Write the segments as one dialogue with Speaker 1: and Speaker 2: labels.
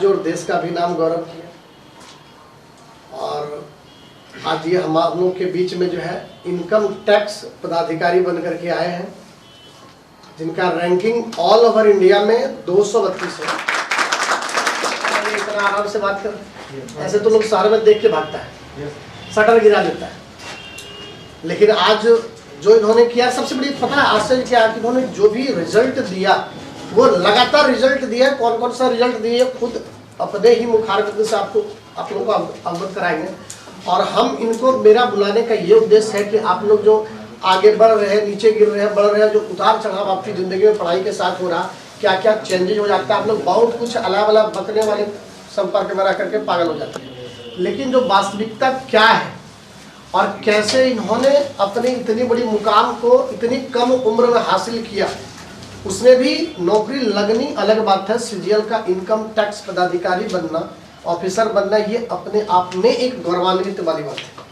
Speaker 1: और देश का भी नाम गौरव किया। और आज ये हम लोग के बीच में जो है इनकम टैक्स पदाधिकारी बन करके आए हैं, जिनका रैंकिंग ऑल ओवर इंडिया में 232 है। इतना आराम से बात कर, ऐसे तो लोग शहर में देख के भागता है, शटर गिरा देता है, लेकिन आज जो इन्होंने किया, सबसे बड़ी पता है आश्चर्य क्या है कि इन्होंने जो भी रिजल्ट दिया वो लगातार रिजल्ट दिया। कौन कौन सा रिजल्ट दिए खुद अपने ही मुखारबिंद से आप लोगों को अवगत कराएंगे। और हम इनको, मेरा बुलाने का ये उद्देश्य है कि आप लोग जो आगे बढ़ रहे हैं, नीचे गिर रहे हैं, बढ़ रहे हैं, जो उतार चढ़ाव आपकी ज़िंदगी में पढ़ाई के साथ हो रहा, क्या क्या चेंजेज हो जाता है, आप लोग बहुत कुछ अलग अलग बकने वाले संपर्क में रह करके पागल हो जाते हैं। लेकिन जो वास्तविकता क्या है और कैसे इन्होंने अपने इतनी बड़ी मुकाम को इतनी कम उम्र में हासिल किया, उसमें भी नौकरी लगनी अलग बात है। सीजीएल का इनकम टैक्स पदाधिकारी बनना, ऑफिसर बनना, ये अपने आप में एक गौरवान्वित वाली बात है।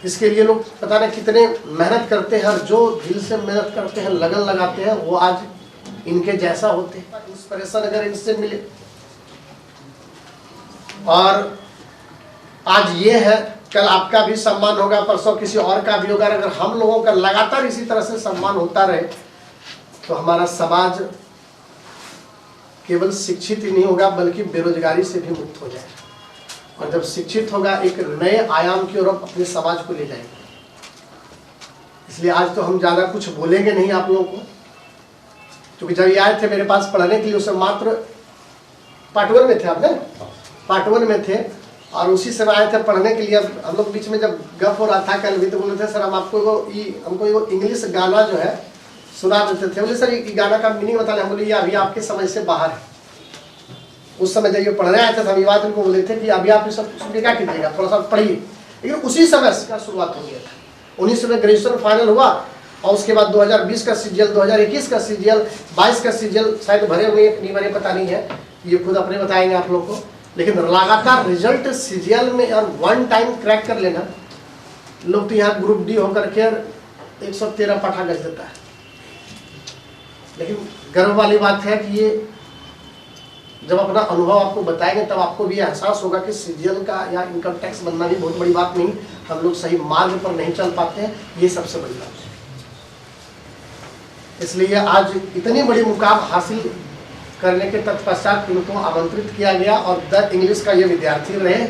Speaker 1: इसके लिए लोग पता नहीं कितने मेहनत करते हैं, और जो दिल से मेहनत करते हैं, लगन लगाते हैं, वो आज इनके जैसा होते हैं। इंस्पिरेशन अगर इनसे मिले, और आज ये है, कल आपका भी सम्मान होगा, परसों किसी और का भी होगा। अगर हम लोगों का लगातार इसी तरह से सम्मान होता रहे तो हमारा समाज केवल शिक्षित ही नहीं होगा बल्कि बेरोजगारी से भी मुक्त हो जाएगा। और जब शिक्षित होगा, एक नए आयाम की ओर अपने समाज को ले जाएंगे। इसलिए आज तो हम ज़्यादा कुछ बोलेंगे नहीं आप लोगों को, क्योंकि जब ये आए थे मेरे पास पढ़ने के लिए, उसे मात्र पार्ट 1 में थे, आपने पार्ट 1 में थे, और उसी समय आए थे पढ़ने के लिए। अब हम लोग बीच में जब गप हो रहा था कल भी, तो बोले थे सर हम हमको इंग्लिश गाना जो है सुना देते थे। बोले सर ये गाना का मीनिंग बता लें। हम बोले ये अभी आपके समझ से बाहर है। उस समय जब ये पढ़ने आए थे हम ये बात उनको बोले थे कि अभी आप ये सब सुन के क्या कीजिएगा, थोड़ा सा पढ़िए। लेकिन उसी समय का शुरुआत हो गया था। 19 में ग्रेजुएशन फाइनल हुआ, और उसके बाद 2020 का सीजीएल, 2021 का सीजीएल, 22 का सीजीएल शायद भरे हुए नहीं भरे पता नहीं है, ये खुद अपने बताएंगे आप लोग को। लेकिन लगातार रिजल्ट सीजीएल में और 1 टाइम क्रैक कर लेना, लोग तो यहाँ ग्रुप डी होकर के 113 पाठा गज देता है। लेकिन गर्व वाली बात है कि ये जब अपना अनुभव आपको बताएंगे तब आपको भी एहसास होगा कि सीजीएल का या इनकम टैक्स बनना भी बहुत बड़ी बात नहीं, हम लोग सही मार्ग पर नहीं चल पाते हैं, ये सबसे बड़ी बात है। इसलिए आज इतनी बड़ी मुकाम हासिल करने के तत्पश्चात इनको आमंत्रित किया गया, और द इंग्लिश का ये विद्यार्थी रहे,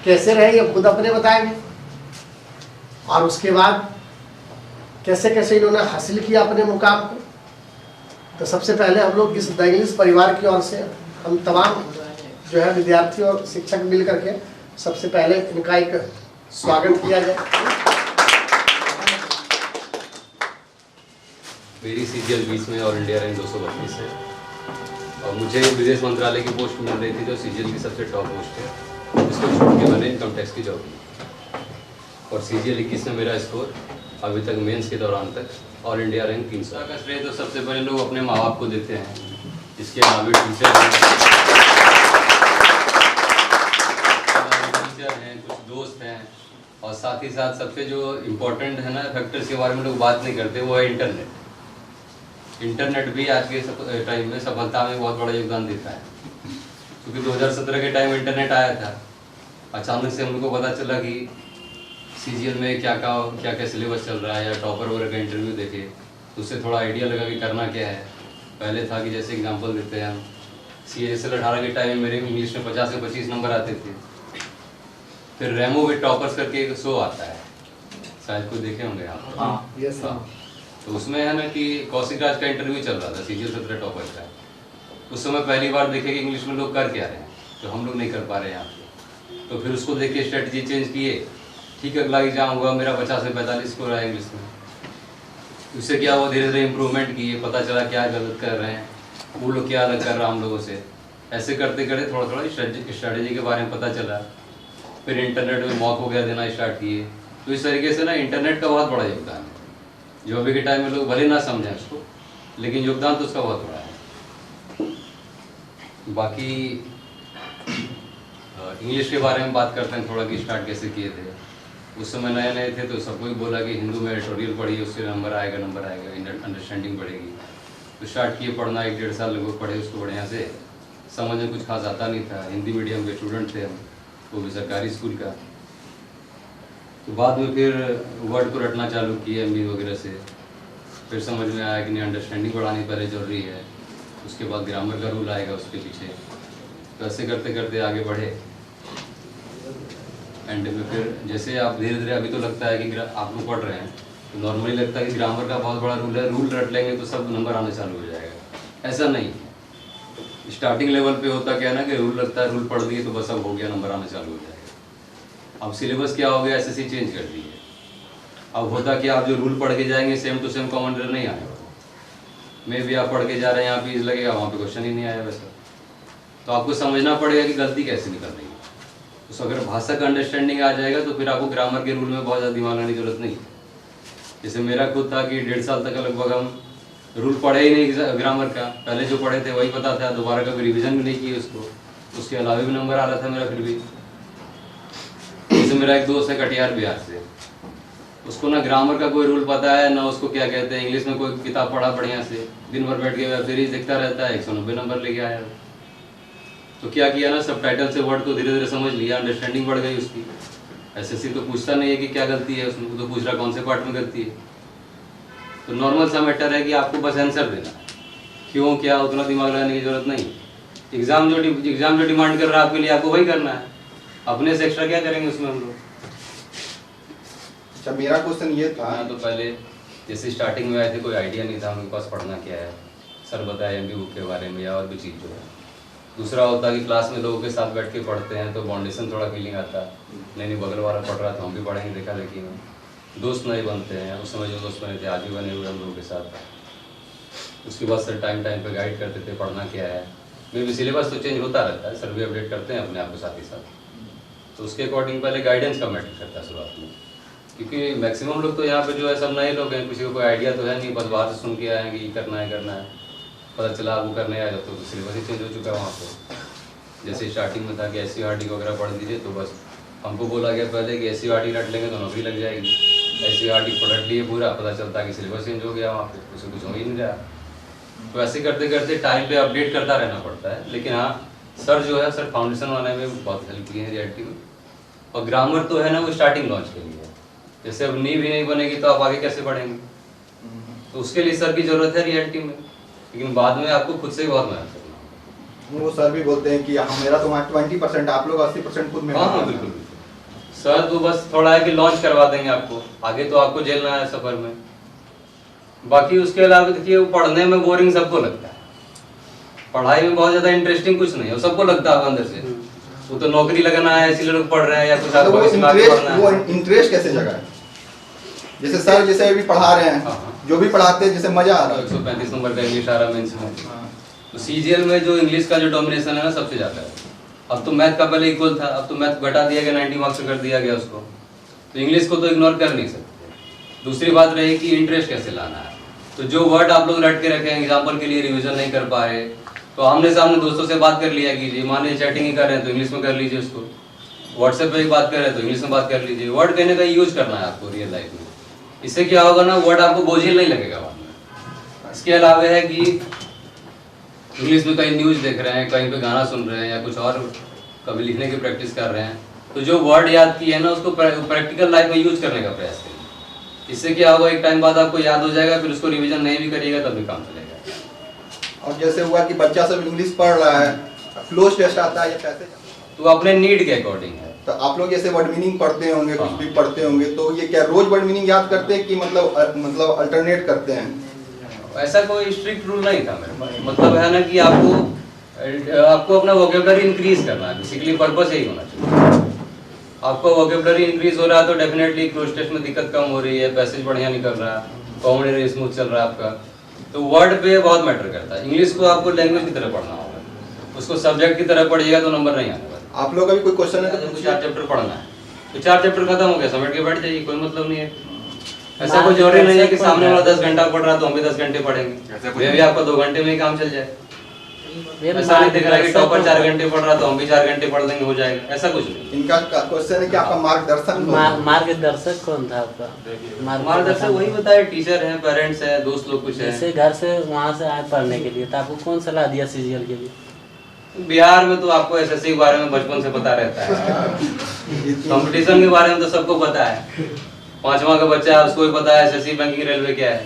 Speaker 1: कैसे रहे ये खुद अपने बताएंगे। और उसके बाद कैसे कैसे इन्होंने हासिल किया अपने मुकाम को। तो सबसे पहले हम लोग इस द इंग्लिश परिवार की ओर से हम तमाम जो है विद्यार्थी और शिक्षक मिल करके सबसे पहले इनका एक स्वागत किया जाए।
Speaker 2: मेरी सीजीएल 20 में और इंडिया रैंक 232 है, और मुझे विदेश मंत्रालय की पोस्ट मिल रही थी जो सीजीएल की सबसे टॉप पोस्ट है, जिसको छोड़ के मैंने इनकम टैक्स की जॉब की। और सीजीएल 21 में मेरा स्कोर अभी तक मेंस के दौरान तक ऑल इंडिया रैंक 300 का श्रेय तो सबसे पहले लोग अपने माँ बाप को देते हैं, इसके अलावा टीचर हैं, कुछ दोस्त हैं, और साथ ही साथ सबसे जो इम्पोर्टेंट है ना फैक्टर्स के बारे में लोग बात नहीं करते, वो है इंटरनेट। इंटरनेट भी आज के टाइम में सफलता में बहुत बड़ा योगदान देता है, क्योंकि 2017 के टाइम इंटरनेट आया था। अचानक से हम लोग को पता चला कि सीजीएल में क्या क्या सिलेबस चल रहा है, या टॉपर वगैरह का इंटरव्यू देखे, उससे थोड़ा आइडिया लगा कि करना क्या है। पहले था कि जैसे एग्जांपल देते हैं हम, CSL 18 के टाइम में मेरे इंग्लिश में 50 से 25 नंबर आते थे। फिर रेमो विद टॉपर्स करके एक शो आता है, शायद कोई देखे होंगे आप। हाँ, तो उसमें है ना कि कौशिक राज का इंटरव्यू चल रहा था सीजीएल 17 टॉपर का। उस समय पहली बार देखे कि इंग्लिश में लोग कर क्या रहे हैं, तो हम लोग नहीं कर पा रहे हैं यहाँ पे। तो फिर उसको देख के स्ट्रेटजी चेंज किए। ठीक है, अगला एग्जाम हुआ, मेरा 50 से 45 स्कोर आया इंग्लिश में। उससे क्या हुआ, धीरे धीरे इम्प्रूवमेंट किए, पता चला क्या गलत कर रहे हैं, वो लोग क्या अलग कर रहा हम लोगों से। ऐसे करते करते थोड़ा थोड़ा स्ट्रेटजी के बारे में पता चला। फिर इंटरनेट में मॉक वगैरह देना स्टार्ट किए। तो इस तरीके से ना इंटरनेट का बहुत बड़ा योगदान है, जो अभी के टाइम में लोग भले ना समझें उसको, लेकिन योगदान तो उसका बहुत बड़ा है। बाकी इंग्लिश के बारे में बात करते हैं थोड़ा कि स्टार्ट कैसे किए थे। उस समय नए नए थे तो सबको ही बोला कि हिंदू में एडिटोरियल पढ़िए, उससे नंबर आएगा, अंडरस्टैंडिंग बढ़ेगी। तो स्टार्ट किए पढ़ना, 1-1.5 साल लगभग पढ़े उसको बढ़िया से। समझ में कुछ खास आता नहीं था। हिंदी मीडियम के स्टूडेंट थे हम, वो भी सरकारी स्कूल का। तो बाद में फिर वर्ड को रटना चालू किए MB वगैरह से। फिर समझ में आया कि नहीं, अंडरस्टैंडिंग बढ़ानी पहले जरूरी है, उसके बाद ग्रामर का रूल आएगा उसके पीछे। तो ऐसे करते करते आगे बढ़े। एंड में फिर जैसे आप धीरे धीरे, अभी तो लगता है कि आप लोग पढ़ रहे हैं तो नॉर्मली लगता है कि ग्रामर का बहुत बड़ा रूल है, रूल रट लेंगे तो सब नंबर आना चालू हो जाएगा। ऐसा नहीं, स्टार्टिंग लेवल पे होता क्या है ना कि रूल लगता है, रूल पढ़ लिए तो बस अब हो गया, नंबर आना चालू हो जाएगा। अब सिलेबस क्या हो गया, SSC चेंज कर दी है। अब होता कि आप जो रूल पढ़ के जाएंगे same to same common error नहीं आने वाला। मे भी आप पढ़ के जा रहे हैं, यहाँ पे लगेगा वहाँ पे क्वेश्चन ही नहीं आया वैसा। तो आपको समझना पड़ेगा कि गलती कैसे निकल रही है। तो अगर भाषा का अंडरस्टैंडिंग आ जाएगा तो फिर आपको ग्रामर के रूल में बहुत ज़्यादा दिमाग लगाने की जरूरत नहीं। जैसे मेरा खुद था कि 1.5 साल तक लगभग हम रूल पढ़े ही नहीं ग्रामर का, पहले जो पढ़े थे वही पता था, दोबारा कभी रिवीजन भी नहीं किए उसको। उसके अलावा भी नंबर आ रहा था मेरा फिर भी। जैसे मेरा एक दोस्त है कटिहार बिहार से, उसको ना ग्रामर का कोई रूल पता है ना उसको क्या कहते हैं, इंग्लिश में कोई किताब पढ़ा बढ़िया से, दिन भर बैठ के वेब सीरीज देखता रहता है, 190 नंबर लेके आया। तो क्या किया ना, सबटाइटल से वर्ड को धीरे धीरे समझ लिया, अंडरस्टैंडिंग बढ़ गई उसकी। SSC तो पूछता नहीं है कि क्या गलती है उसमें, तो पूछ रहा कौन से पार्ट में गलती है। तो नॉर्मल सा मैटर है कि आपको बस आंसर देना, क्यों क्या उतना दिमाग लगाने की जरूरत नहीं। एग्जाम जो डिमांड कर रहा है आपके लिए, आपको वही करना है, अपने से एक्स्ट्रा क्या करेंगे उसमें हम लोग।
Speaker 3: अच्छा, मेरा क्वेश्चन ये था।
Speaker 2: तो पहले जैसे स्टार्टिंग में आए थे, कोई आइडिया नहीं था उनके पास पढ़ना क्या है, सर बताया MB बुक के बारे में या और भी चीज़ जो है। दूसरा होता कि क्लास में लोगों के साथ बैठ के पढ़ते हैं तो बाउंडेशन थोड़ा फीलिंग आता, नहीं बगल वाला पढ़ रहा तो हम भी पढ़ेंगे देखा देखी में। दोस्त नहीं बनते हैं, उस समय जो दोस्त बने थे आज भी बने हुए हम लोगों के साथ। उसके बाद सर टाइम पे गाइड करते थे पढ़ना क्या है। मे भी सिलेबस तो चेंज होता रहता है, सर भी अपडेट करते हैं अपने आप को साथ ही साथ। तो उसके अकॉर्डिंग पहले गाइडेंस का मैटर करता है शुरुआत में, क्योंकि मैक्सिमम लोग तो यहाँ पे जो है सब नए लोग हैं, किसी को कोई आइडिया तो है नहीं, बस बाहर से सुन के आए हैं कि करना है। पता चला वो करने आया तो सिलेबस ही चेंज हो चुका है वहाँ पे। जैसे स्टार्टिंग में था कि SCRT वगैरह पढ़ दीजिए, तो बस हमको बोला गया पहले कि SCRT रट लेंगे तो नौकरी लग जाएगी। SCRT पढ़ लिए पूरा, पता चलता कि सिलेबस चेंज हो गया वहाँ पे, उसे कुछ हो ही नहीं रहा। तो ऐसे करते करते टाइम पे अपडेट करता रहना पड़ता है। लेकिन हाँ, सर जो है सर फाउंडेशन बनाने में बहुत हेल्प की है रियलिटी में। और ग्रामर तो है ना वो स्टार्टिंग लॉन्च के लिए, जैसे अब नींव ही नहीं बनेगी तो आप आगे कैसे बढ़ेंगे। तो उसके लिए सर की जरूरत है रियलिटी में, लेकिन बाद में आपको खुद से ही बहुत मेहनत करना है।
Speaker 3: वो सर भी बोलते हैं कि मेरा तो वहाँ 20%, आप लोग 80% खुद में।
Speaker 2: हाँ बिल्कुल। सर तो बस थोड़ा है कि लॉन्च करवा देंगे आपको, आगे तो आपको झेलना है सफर में। बाकी उसके अलावा देखिए, वो पढ़ने में बोरिंग सबको लगता है, पढ़ाई में बहुत ज्यादा इंटरेस्टिंग कुछ नहीं है, सबको लगता है अंदर से वो तो नौकरी लगना है इसीलिए लोग पढ़ रहे हैं या कुछ
Speaker 3: तो वो इंटरेस्ट कैसे जगा है? जैसे सर जैसे अभी पढ़ा रहे हैं, जो भी पढ़ाते हैं जैसे मजा आ रहा है।
Speaker 2: 135 नंबर का इंग्लिश आ रहा मेंस में, तो CGL में जो इंग्लिश का जो डोमिनेशन है ना सबसे ज्यादा है। अब तो मैथ का पहले इक्वल था, अब तो मैथ घटा दिया गया, 90 मार्क्स कर दिया गया उसको, तो इंग्लिश को तो इग्नोर कर नहीं सकते। दूसरी बात रही कि इंटरेस्ट कैसे लाना है, तो जो वर्ड आप लोग रट के रखे हैं, एग्जाम्पल के लिए रिविजन नहीं कर पाए, तो आमने सामने दोस्तों से बात कर लिया कीजिए। मान लीजिए चैटिंग ही कर रहे हैं तो इंग्लिश में कर लीजिए उसको, व्हाट्सएप पे बात कर रहे हैं तो इंग्लिश में बात कर लीजिए। वर्ड कहने का यूज करना है आपको रियल लाइफ में, इससे क्या होगा ना, वर्ड आपको बोझिल नहीं लगेगा बाद में। इसके अलावा है कि इंग्लिश में कहीं न्यूज़ देख रहे हैं, कहीं पे गाना सुन रहे हैं या कुछ और कभी लिखने की प्रैक्टिस कर रहे हैं, तो जो वर्ड याद किए हैं ना उसको प्रैक्टिकल लाइफ में यूज करने का प्रयास करिए। इससे क्या होगा, एक टाइम बाद आपको याद हो जाएगा, फिर उसको रिवीजन नहीं भी करिएगा तब भी काम चलेगा।
Speaker 3: और जैसे हुआ कि बच्चा सब इंग्लिश पढ़ रहा है, क्लोज टेस्ट आता है या कैसे,
Speaker 2: तो अपने नीड के अकॉर्डिंग है।
Speaker 3: तो आप लोग जैसे वर्ड मीनिंग पढ़ते होंगे, कुछ भी पढ़ते होंगे, तो ये क्या रोज वर्ड मीनिंग याद करते हैं कि मतलब अल्टरनेट करते हैं?
Speaker 2: ऐसा कोई स्ट्रिक्ट रूल नहीं था मेरे पास, मतलब है ना कि आपको अपना वोकेबलरी इंक्रीज करना है, बेसिकली पर्पस यही होना चाहिए। आपको वोकेबलरी इंक्रीज हो रहा है तो डेफिनेटली क्लोज टेस्ट में दिक्कत कम हो रही है, पैसेज बढ़िया निकल रहा है, कॉमन एरर स्मूथ चल रहा है आपका, तो वर्ड पे बहुत मैटर करता है। इंग्लिश को आपको लैंग्वेज की तरह पढ़ना होगा, उसको सब्जेक्ट की तरह पढ़िएगा तो नंबर नहीं आने वाला।
Speaker 3: आप लोग अभी कोई क्वेश्चन है तो
Speaker 2: 4 चैप्टर पढ़ना है, तो 4 चैप्टर खत्म हो गया, समेट के बैठ जाइए, कोई मतलब नहीं है। ऐसा कोई जरूरी नहीं है कि सामने वाला 10 घंटा पढ़ रहा है तो हम भी 10 घंटे पढ़ेंगे, वे भी आपका 2 घंटे में ही काम चल जाए। ऐसा नहीं दिख रहा है कि टॉपर 4 घंटे पढ़ रहा तो हम भी 4 घंटे पढ़ लेंगे, हो जाएगा, ऐसा कुछ नहीं।
Speaker 3: इनका क्वेश्चन है कि आपका
Speaker 4: मार्गदर्शक कौन था आपका?
Speaker 2: मार्गदर्शक वही बताया, टीचर है, पेरेंट्स है, दोस्त लोग कुछ है।
Speaker 4: जैसे घर से वहाँ से आए पढ़ने के लिए, तो आपको कौन सलाह दिया CGL के लिए?
Speaker 2: बिहार में तो आपको एसएससी के बारे में बचपन से पता रहता है, कंपटीशन के बारे में तो सबको पता है। 5वां का बच्चा है उसको भी पता है एसएससी बैंकिंग रेलवे क्या है,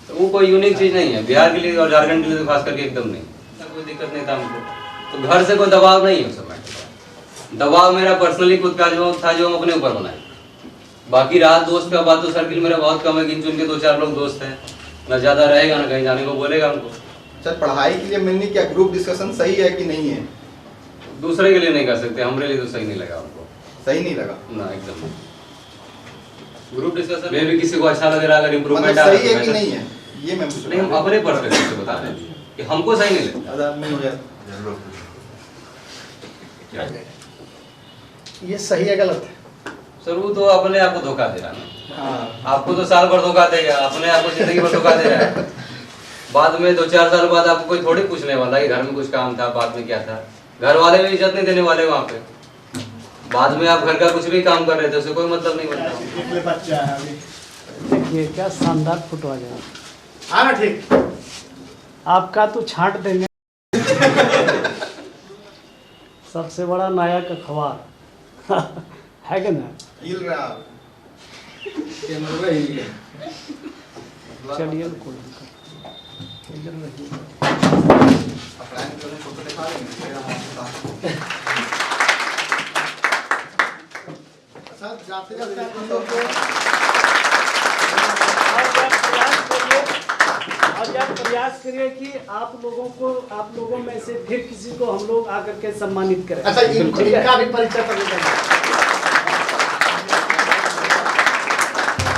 Speaker 2: तो वो कोई यूनिक चीज नहीं है बिहार के लिए और झारखंड के लिए तो खास करके एकदम नहीं, कोई दिक्कत नहीं था हमको। तो घर से कोई दबाव नहीं है उस समय, दबाव मेरा पर्सनली खुद का जो था जो हम अपने ऊपर बनाए। बाकी रहा दोस्त का बात तो सर्किल मेरा बहुत कम है, गिन चुन के 2-4 लोग दोस्त हैं, ना ज्यादा रहेगा ना कहीं जाने को बोलेगा हमको।
Speaker 3: सर पढ़ाई के लिए मिलने क्या ग्रुप डिस्कशन सही है कि नहीं है?
Speaker 2: दूसरे के लिए नहीं कर सकते, हमारे लिए तो सही नहीं लगा हमको।
Speaker 3: सही नहीं लगा
Speaker 2: ना एकदम ग्रुप डिस्कशन में भी किसी को अच्छा लग रहा, अगर इम्प्रूवमेंट
Speaker 3: मतलब सही है कि नहीं है ये मैं पूछ
Speaker 2: नहीं, हम अपने पर्सपेक्टिव से बता रहे हैं कि हमको सही नहीं लगता।
Speaker 1: ये सही है गलत है?
Speaker 2: सर वो तो अपने आप को धोखा दे रहा है, आपको तो साल भर धोखा देगा, अपने आप को जिंदगी भर धोखा दे रहा है। बाद में 2-4 साल बाद आपको कोई थोड़ी पूछने वाला है घर में कुछ काम था, बाद में क्या था। घर वाले भी इज्जत नहीं देने वाले वहाँ पे, बाद में आप घर का कुछ भी काम कर रहे थे उससे कोई मतलब नहीं बनता।
Speaker 5: देखिए क्या शानदार फोटो आ गया।
Speaker 1: हाँ ना ठीक,
Speaker 5: आपका तो छांट देंगे। सबसे बड़ा नायक अखबार है कि ना?
Speaker 3: हिल रहा
Speaker 5: चलिए कोई दिक्कत नहीं। इधर रहिए।
Speaker 1: सर जाते जाते हम लोग को
Speaker 5: अब आप प्रयास करिए कि आप लोगों में से फिर किसी को हम लोग आकर के सम्मानित करें।
Speaker 1: अच्छा इनका भी परिचय करना।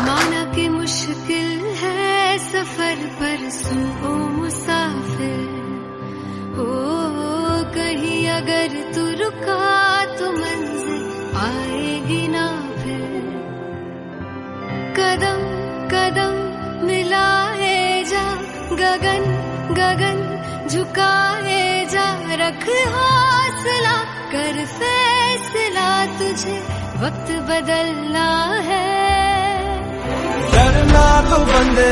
Speaker 6: माना कि मुश्किल है सफर पर सुनो मुसाफिर, ओ कहीं अगर तू रुका तो मंजिल आएगी ना फिर। कदम कदम मिलाए जा, गगन गगन झुकाए जा, रख हौसला कर फैसला, तुझे वक्त बदलना है।
Speaker 7: डरना तो बंदे